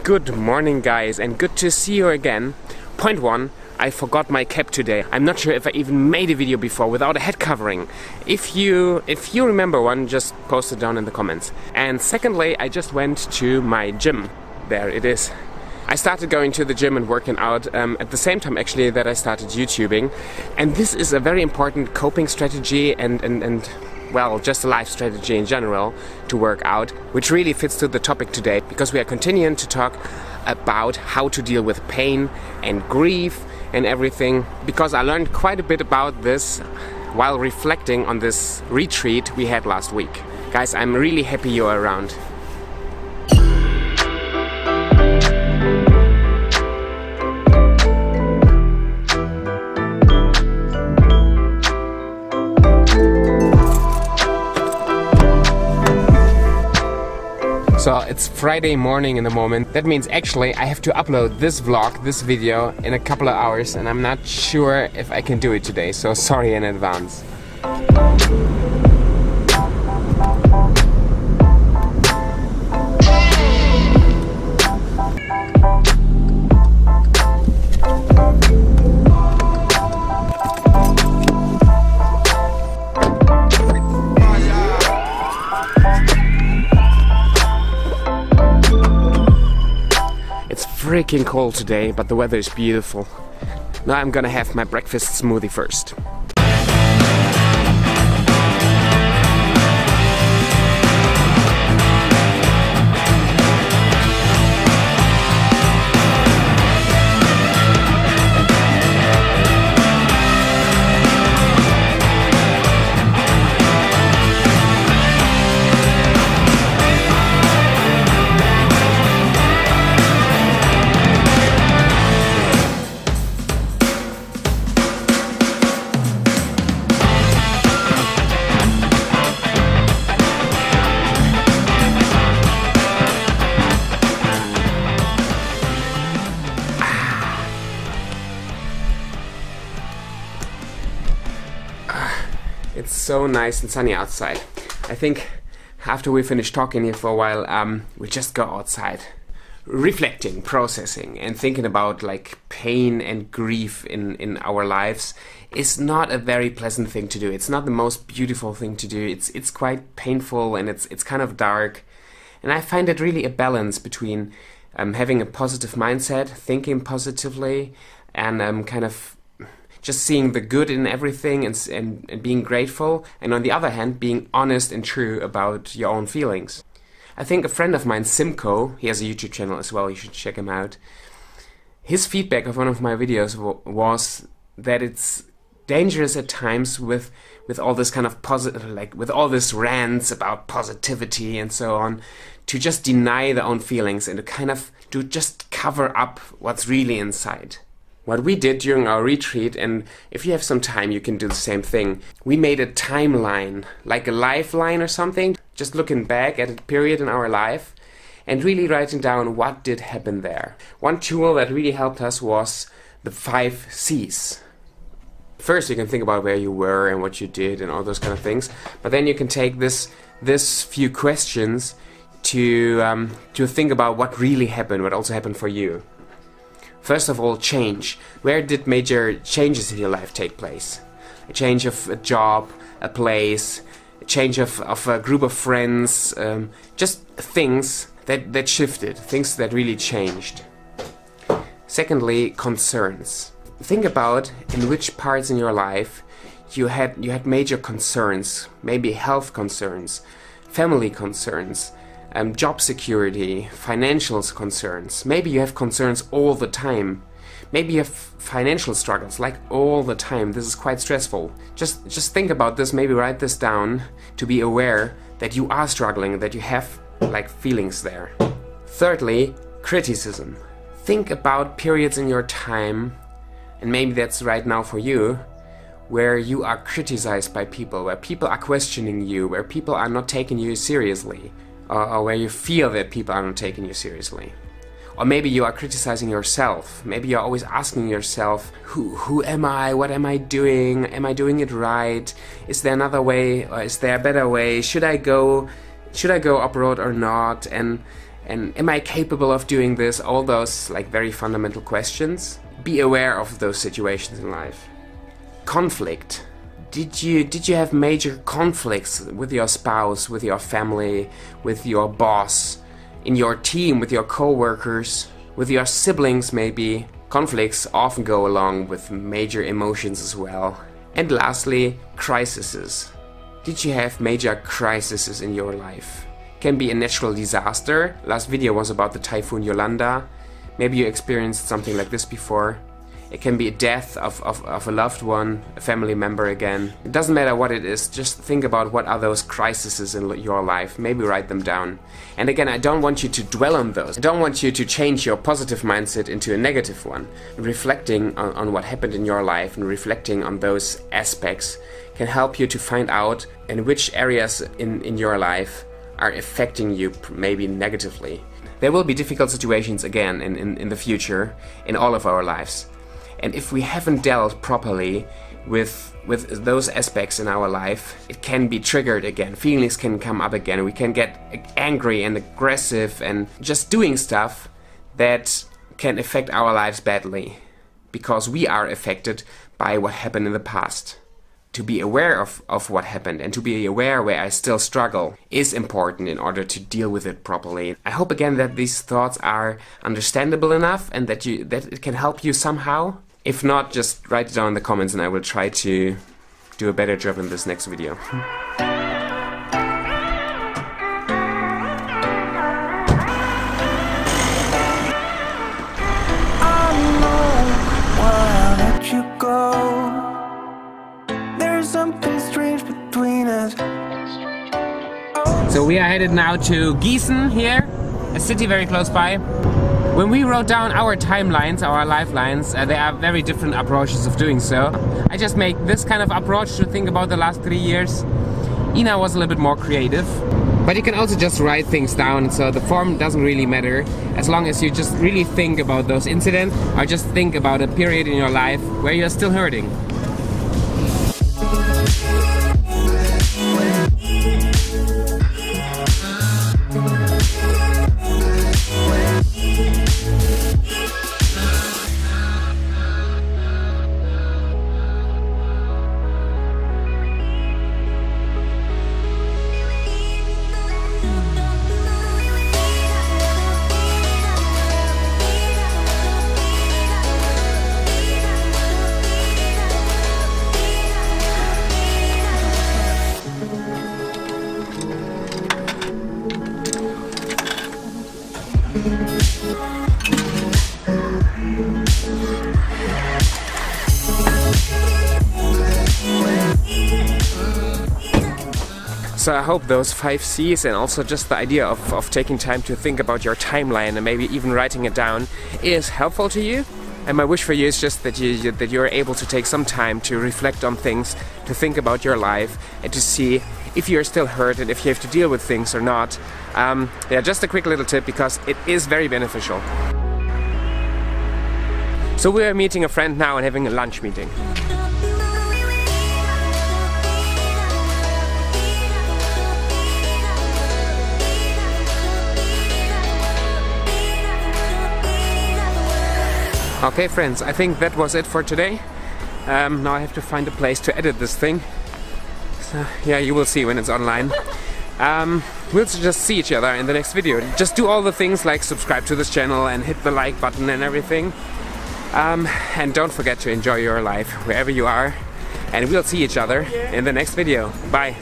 Good morning, guys, and good to see you again. Point one, I forgot my cap today. I'm not sure if I even made a video before without a head covering. If you remember one, just post it down in the comments. And secondly, I just went to my gym. There it is. I started going to the gym and working out at the same time actually that I started YouTubing. And this is a very important coping strategy and well, just a life strategy in general to work out, which really fits to the topic today because we are continuing to talk about how to deal with pain and grief and everything, because I learned quite a bit about this while reflecting on this retreat we had last week. Guys, I'm really happy you're around. So it's Friday morning in the moment. That means actually I have to upload this vlog, this video, in a couple of hours, and I'm not sure if I can do it today, so sorry in advance. Freaking cold today, but the weather is beautiful. Now I'm gonna have my breakfast smoothie first. It's so nice and sunny outside. I think after we finish talking here for a while, we just go outside. Reflecting, processing, and thinking about like pain and grief in our lives is not a very pleasant thing to do. It's not the most beautiful thing to do. It's quite painful and it's kind of dark. And I find it really a balance between having a positive mindset, thinking positively, and kind of just seeing the good in everything and being grateful, and on the other hand being honest and true about your own feelings. I think a friend of mine, Simco, he has a YouTube channel as well, you should check him out. His feedback of one of my videos was that it's dangerous at times with all this kind of positive, like with all this rants about positivity and so on, to just deny their own feelings and to just cover up what's really inside. What we did during our retreat, and if you have some time you can do the same thing, we made a timeline, like a lifeline or something, just looking back at a period in our life and really writing down what did happen there. One tool that really helped us was the 5 C's. First you can think about where you were and what you did and all those kind of things, but then you can take this few questions to think about what really happened, what also happened for you. First of all, change. Where did major changes in your life take place? A change of a job, a place, a change of a group of friends, just things that shifted, things that really changed. Secondly, concerns. Think about in which parts in your life you had major concerns, maybe health concerns, family concerns, job security, financial concerns. Maybe you have concerns all the time. Maybe you have financial struggles like all the time. This is quite stressful. Just think about this, maybe write this down to be aware that you are struggling, that you have like feelings there. Thirdly, criticism. Think about periods in your time, and maybe that's right now for you, where you are criticized by people, where people are questioning you, where people are not taking you seriously. Or where you feel that people are not taking you seriously. Or maybe you are criticizing yourself. Maybe you're always asking yourself, who am I? What am I doing? Am I doing it right? Is there another way, or is there a better way? Should I go abroad or not? And And am I capable of doing this? All those like very fundamental questions. Be aware of those situations in life. Conflict. Did you have major conflicts with your spouse, with your family, with your boss, in your team, with your co-workers, with your siblings maybe? Conflicts often go along with major emotions as well. And lastly, crises. Did you have major crises in your life? Can be a natural disaster. Last video was about the Typhoon Yolanda. Maybe you experienced something like this before. It can be a death of a loved one, a family member again. It doesn't matter what it is, just think about what are those crises in your life. Maybe write them down. And again, I don't want you to dwell on those. I don't want you to change your positive mindset into a negative one. Reflecting on what happened in your life and reflecting on those aspects can help you to find out in which areas in your life are affecting you maybe negatively. There will be difficult situations again in the future in all of our lives. And if we haven't dealt properly with those aspects in our life, it can be triggered again. Feelings can come up again. We can get angry and aggressive and just doing stuff that can affect our lives badly because we are affected by what happened in the past. To be aware of what happened and to be aware where I still struggle is important in order to deal with it properly. I hope again that these thoughts are understandable enough and that it can help you somehow. If not, just write it down in the comments and I will try to do a better job in this next video. So we are headed now to Gießen here, a city very close by. When we wrote down our timelines, our lifelines, there are very different approaches of doing so. I just make this kind of approach to think about the last 3 years. Ina was a little bit more creative. But you can also just write things down, so the form doesn't really matter, as long as you just really think about those incidents or just think about a period in your life where you're still hurting. So I hope those 5 C's and also just the idea of taking time to think about your timeline and maybe even writing it down is helpful to you. And my wish for you is just that you're able to take some time to reflect on things, to think about your life and to see if you're still hurt and if you have to deal with things or not. Yeah, just a quick little tip because it is very beneficial. So we are meeting a friend now and having a lunch meeting. Okay friends, I think that was it for today. Now I have to find a place to edit this thing. So, yeah, you will see when it's online. We'll just see each other in the next video. Just do all the things like subscribe to this channel and hit the like button and everything. And don't forget to enjoy your life wherever you are. And we'll see each other in the next video. Bye!